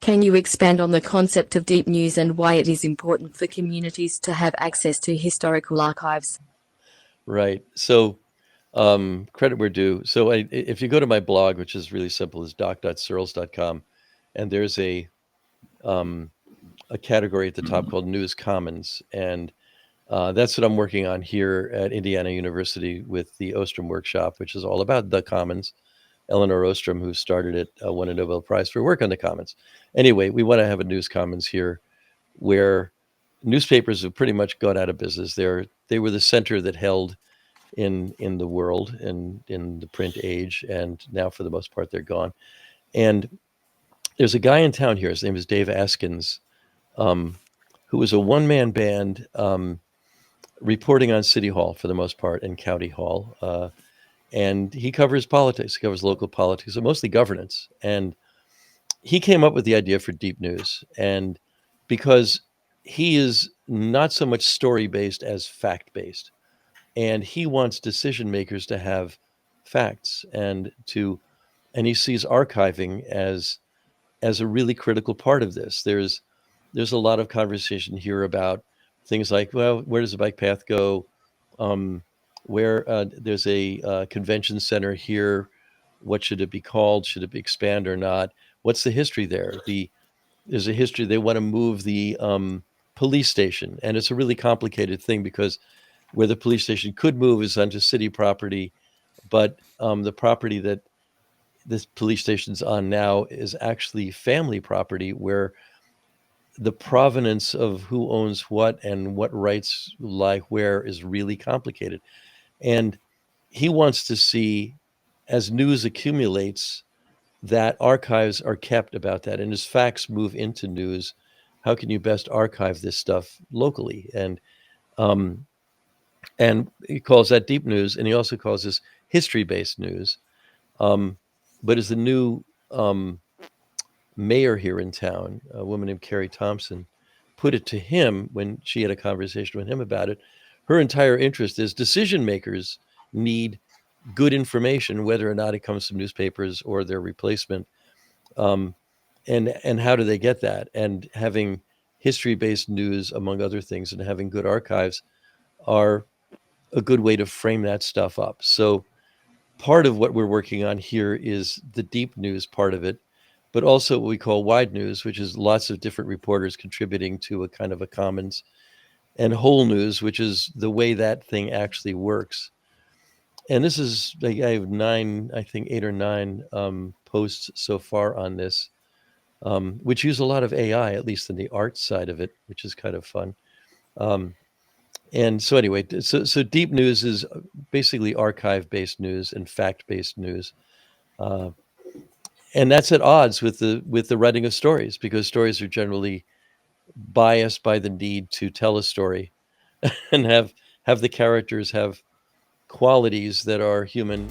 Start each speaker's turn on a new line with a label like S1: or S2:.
S1: Can you expand on the concept of deep news and why it is important for communities to have access to historical archives?
S2: Right. So credit where due. So if you go to my blog, which is really simple, is doc.searls.com, and there's um, a category at the top called News Commons. And that's what I'm working on here at Indiana University with the Ostrom Workshop, which is all about the commons. Eleanor Ostrom, who started it, won a Nobel Prize for work on the commons. Anyway, we want to have a news commons here where newspapers have pretty much gone out of business. They were the center that held in the world and in the print age, and now for the most part they're gone. And there's a guy in town here. His name is Dave Askins, who was a one-man band reporting on City Hall for the most part and County Hall. And he covers politics, he covers local politics, and mostly governance. And he came up with the idea for deep news. And because he is not so much story-based as fact-based, and he wants decision makers to have facts and he sees archiving as a really critical part of this. There's a lot of conversation here about things like, well, where does the bike path go? Where there's a convention center here, what should it be called? Should it expand or not? What's the history there? There's a history. They want to move the police station, and it's a really complicated thing because where the police station could move is onto city property, but the property that this police station's on now is actually family property, where the provenance of who owns what and what rights lie where is really complicated. And he wants to see, as news accumulates, that archives are kept about that. And as facts move into news, how can you best archive this stuff locally? Um, and he calls that deep news, and he also calls this history-based news. But as the new mayor here in town, a woman named Carrie Thompson, put it to him when she had a conversation with him about it, her entire interest is decision makers need good information, whether or not it comes from newspapers or their replacement. And how do they get that? And having history-based news, among other things, and having good archives are a good way to frame that stuff up. So part of what we're working on here is the deep news part of it, but also what we call wide news, which is lots of different reporters contributing to a kind of a commons, and whole news, which is the way that thing actually works. And this is, I have I think 8 or 9 posts so far on this, which use a lot of AI, at least in the art side of it, which is kind of fun. And so anyway, so deep news is basically archive-based news and fact-based news. And that's at odds with the writing of stories, because stories are generally biased by the need to tell a story and have the characters have qualities that are human